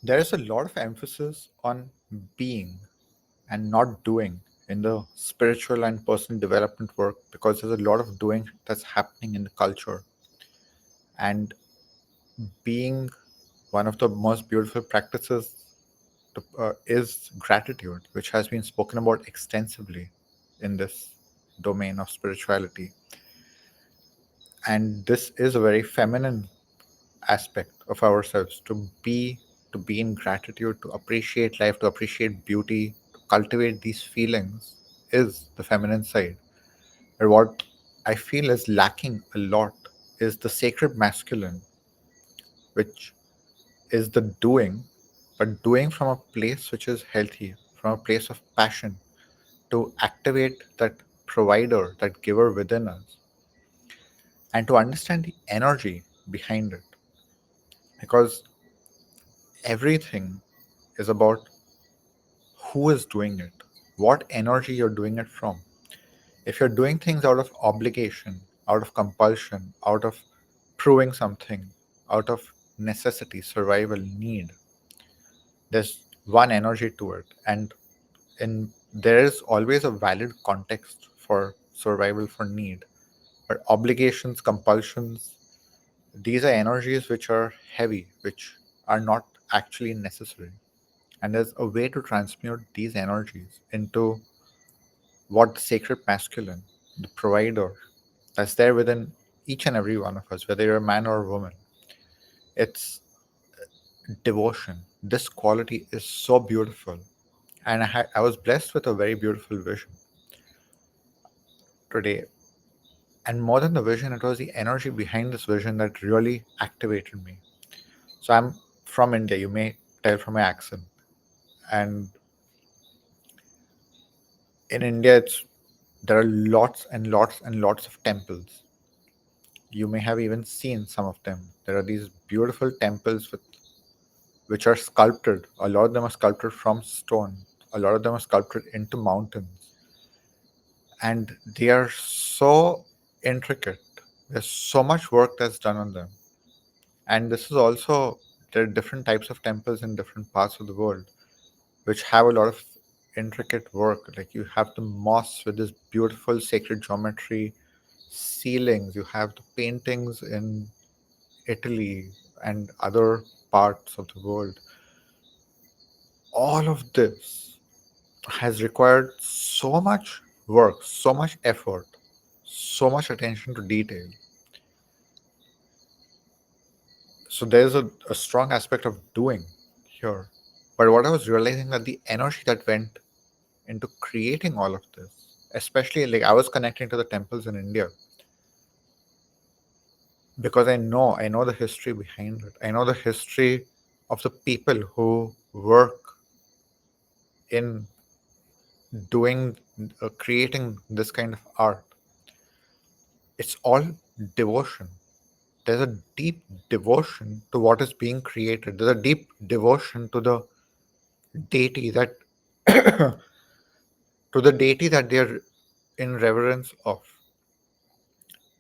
There is a lot of emphasis on being and not doing in the spiritual and personal development work because there's a lot of doing that's happening in the culture. And being one of the most beautiful practices is gratitude, which has been spoken about extensively in this domain of spirituality. And this is a very feminine aspect of ourselves to be in gratitude, to appreciate life, to appreciate beauty, to cultivate these feelings is the feminine side. But what I feel is lacking a lot is the sacred masculine, which is the doing, but doing from a place which is healthy, from a place of passion, to activate that provider, that giver within us, and to understand the energy behind it. Because everything is about who is doing it, what energy you're doing it from. If you're doing things out of obligation, out of compulsion, out of proving something, out of necessity, survival, need, there's one energy to it. And there is always a valid context for survival, for need. But obligations, compulsions, these are energies which are heavy, which are not actually necessary. And there's a way to transmute these energies into what the sacred masculine, the provider, that's there within each and every one of us, whether you're a man or a woman. It's devotion. This quality is so beautiful. And I was blessed with a very beautiful vision today. And more than the vision, it was the energy behind this vision that really activated me. So I'm from India, you may tell from my accent. And in India, there are lots and lots and lots of temples. You may have even seen some of them. There are these beautiful temples which are sculpted. A lot of them are sculpted from stone. A lot of them are sculpted into mountains. And they are so intricate. There's so much work that's done on them. And this is also, there are different types of temples in different parts of the world which have a lot of intricate work. Like you have the mosques with this beautiful sacred geometry, ceilings, you have the paintings in Italy and other parts of the world. All of this has required so much work, so much effort, so much attention to detail. So there's a strong aspect of doing here. But what I was realizing that the energy that went into creating all of this, especially like I was connecting to the temples in India because I know the history behind it. I know the history of the people who work in doing creating this kind of art. It's all devotion. There's a deep devotion to what is being created. There's a deep devotion to the deity that to the deity that they're in reverence of.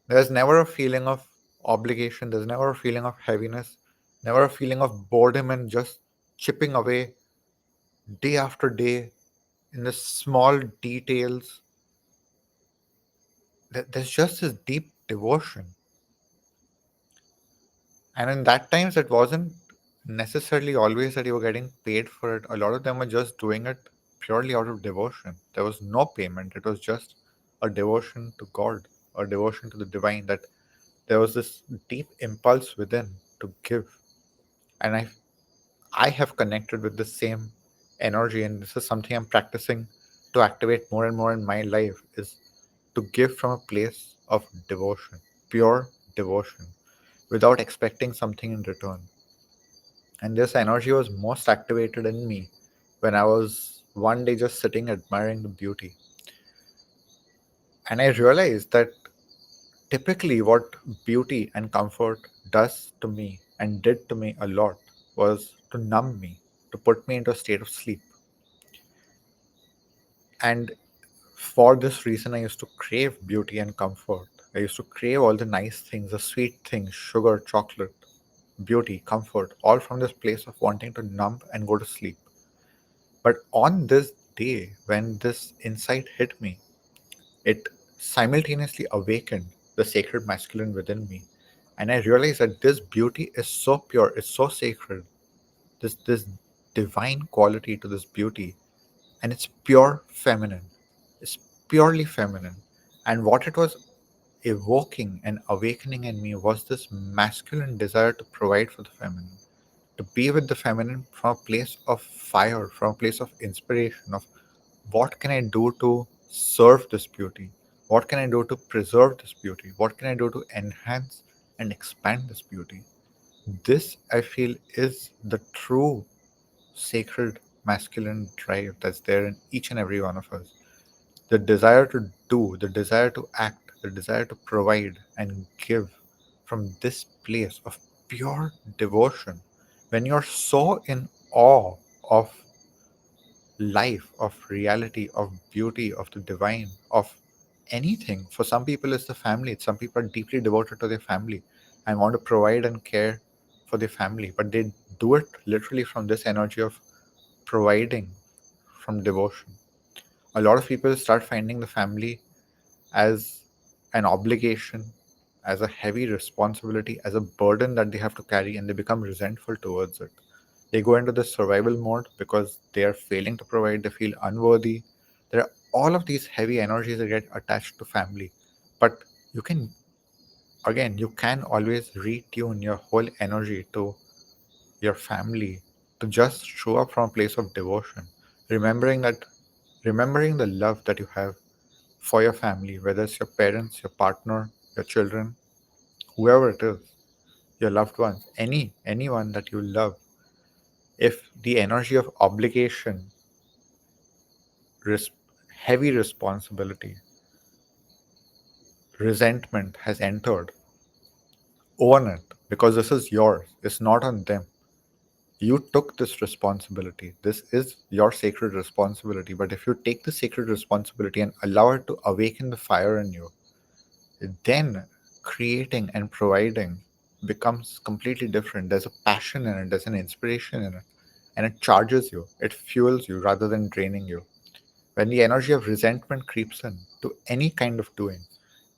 There's never a feeling of obligation, there's never a feeling of heaviness, never a feeling of boredom and just chipping away day after day in the small details. There's just this deep devotion. And in that times, it wasn't necessarily always that you were getting paid for it. A lot of them were just doing it purely out of devotion. There was no payment. It was just a devotion to God, a devotion to the divine, that there was this deep impulse within to give. And I have connected with the same energy, and this is something I'm practicing to activate more and more in my life, is to give from a place of devotion, pure devotion, without expecting something in return. And this energy was most activated in me when I was one day just sitting admiring the beauty. And I realized that typically what beauty and comfort does to me and did to me a lot was to numb me, to put me into a state of sleep. And for this reason, I used to crave beauty and comfort. I used to crave all the nice things, the sweet things, sugar, chocolate. beauty, comfort, all from this place of wanting to numb and go to sleep. But on this day, when this insight hit me, it simultaneously awakened the sacred masculine within me. And I realized that this beauty is so pure, it's so sacred, this divine quality to this beauty, and it's pure feminine. It's purely feminine. And what it was evoking and awakening in me was this masculine desire to provide for the feminine, to be with the feminine from a place of fire, from a place of inspiration, of what can I do to serve this beauty? What can I do to preserve this beauty? What can I do to enhance and expand this beauty? This, I feel, is the true sacred masculine drive that's there in each and every one of us. The desire to do, the desire to act, the desire to provide and give from this place of pure devotion. When you're so in awe of life, of reality, of beauty, of the divine, of anything. For some people, it's the family. Some people are deeply devoted to their family and want to provide and care for their family, but they do it literally from this energy of providing from devotion. A lot of people start finding the family as an obligation, as a heavy responsibility, as a burden that they have to carry, and they become resentful towards it. They go into the survival mode because they are failing to provide, they feel unworthy. There are all of these heavy energies that get attached to family. But you can, again, you can always retune your whole energy to your family, to just show up from a place of devotion, remembering that, remembering the love that you have for your family, whether it's your parents, your partner, your children, whoever it is, your loved ones, anyone that you love. If the energy of obligation, res- heavy responsibility, resentment has entered, own it, because this is yours. It's not on them. You took this responsibility. This is your sacred responsibility. But if you take the sacred responsibility and allow it to awaken the fire in you, then creating and providing becomes completely different. There's a passion in it, there's an inspiration in it, and it charges you, it fuels you rather than draining you. When the energy of resentment creeps in to any kind of doing,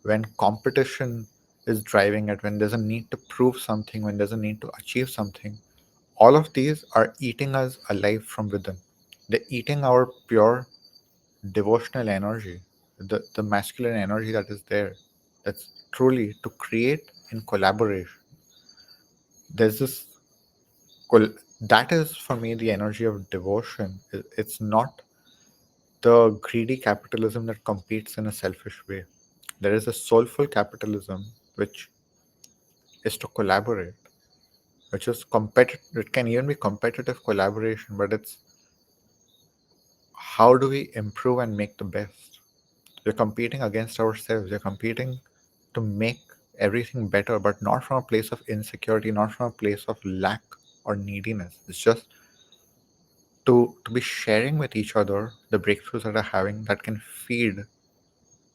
when competition is driving it, when there's a need to prove something, when there's a need to achieve something, all of these are eating us alive from within. They're eating our pure devotional energy, the masculine energy that is there, that's truly to create in collaboration. There's this, that is for me the energy of devotion. It's not the greedy capitalism that competes in a selfish way. There is a soulful capitalism which is to collaborate, which is competitive. It can even be competitive collaboration, but it's how do we improve and make the best? We're competing against ourselves. We're competing to make everything better, but not from a place of insecurity, not from a place of lack or neediness. It's just to be sharing with each other the breakthroughs that are having that can feed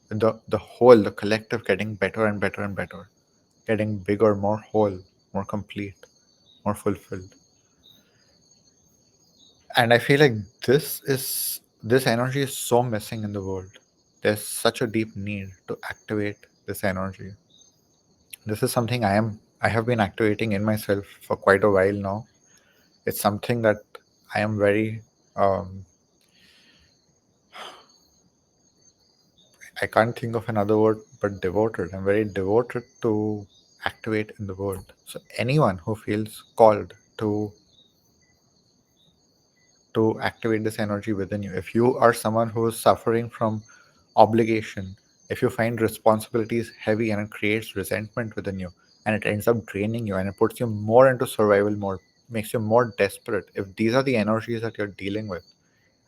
the whole, the collective getting better and better and better, getting bigger, more whole, more complete, more fulfilled. And I feel like this energy is so missing in the world. There's such a deep need to activate this energy. This is something I have been activating in myself for quite a while now. It's something that I am very um, I can't think of another word but devoted. I'm very devoted to activate in the world. So anyone who feels called to activate this energy within you, if you are someone who is suffering from obligation, if you find responsibilities heavy and it creates resentment within you and it ends up draining you and it puts you more into survival mode, makes you more desperate, if these are the energies that you're dealing with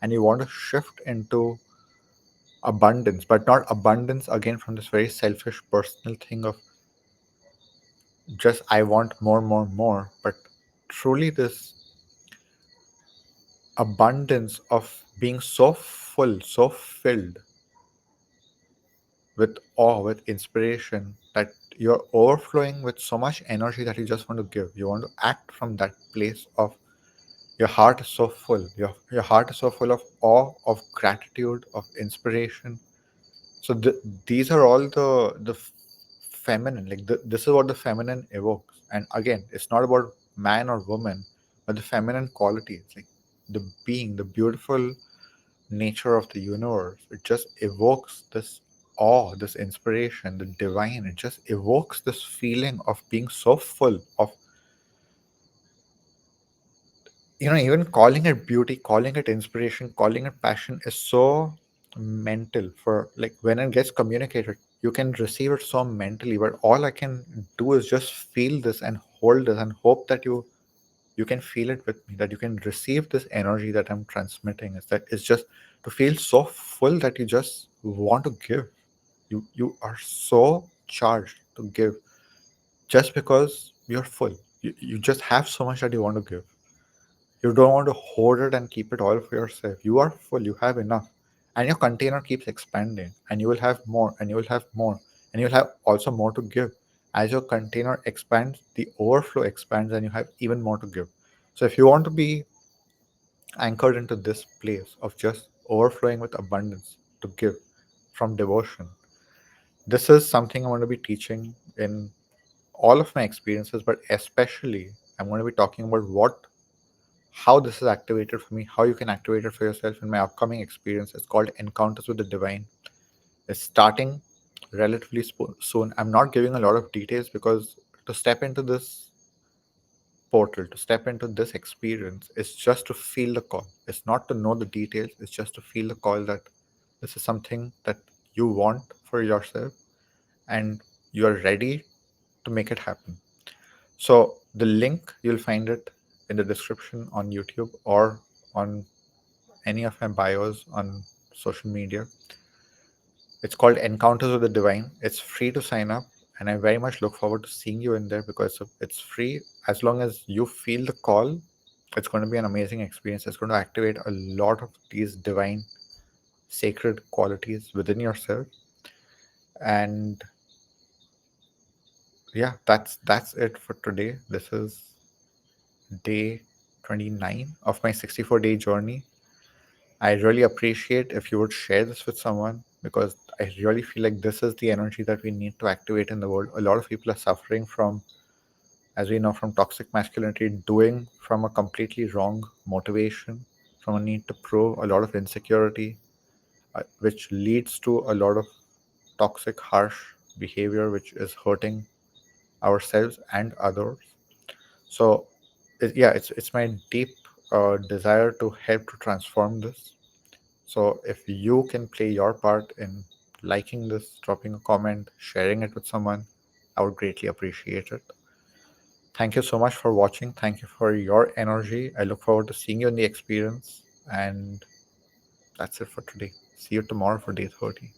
and you want to shift into abundance, but not abundance again from this very selfish personal thing of just I want more, more, more, but truly this abundance of being so full, so filled, with awe, with inspiration, that you're overflowing with so much energy that you just want to give. You want to act from that place of your heart is so full. Your heart is so full of awe, of gratitude, of inspiration. So these are all the feminine. Like this is what the feminine evokes. And again, it's not about man or woman, but the feminine qualities, like the being, the beautiful nature of the universe. It just evokes this awe, this inspiration, the divine. It just evokes this feeling of being so full of, even calling it beauty, calling it inspiration, calling it passion is so mental. For like when it gets communicated, you can receive it so mentally, but all I can do is just feel this and hold this and hope that you can feel it with me, that you can receive this energy that I'm transmitting. Is that it's just to feel so full that you just want to give. You are so charged to give just because you're full. You just have so much that you want to give. You don't want to hoard it and keep it all for yourself. You are full, you have enough. And your container keeps expanding, and you will have more, and you will have more, and you'll have also more to give. As your container expands, the overflow expands, and you have even more to give. So, if you want to be anchored into this place of just overflowing with abundance to give from devotion, this is something I want to be teaching in all of my experiences, but especially I'm going to be talking about how this is activated for me, how you can activate it for yourself in my upcoming experience. It's called Encounters with the Divine. It's starting relatively soon. I'm not giving a lot of details because to step into this portal, to step into this experience, is just to feel the call. It's not to know the details, it's just to feel the call that this is something that you want for yourself and you're ready to make it happen. So the link, you'll find it in the description on YouTube or on any of my bios on social media. It's called Encounters with the Divine. It's free to sign up, and I very much look forward to seeing you in there because it's free. As long as you feel the call, it's going to be an amazing experience. It's going to activate a lot of these divine, sacred qualities within yourself. And yeah, that's it for today. This is day 29 of my 64-day journey. I really appreciate if you would share this with someone because I really feel like this is the energy that we need to activate in the world. A lot of people are suffering from, as we know, from toxic masculinity, doing from a completely wrong motivation, from a need to prove, a lot of insecurity, which leads to a lot of toxic, harsh behavior, which is hurting ourselves and others. So, yeah, it's my deep desire to help to transform this. So if you can play your part in liking this, dropping a comment, sharing it with someone, I would greatly appreciate it. Thank you so much for watching. Thank you for your energy. I look forward to seeing you in the experience. And that's it for today. See you tomorrow for day 30.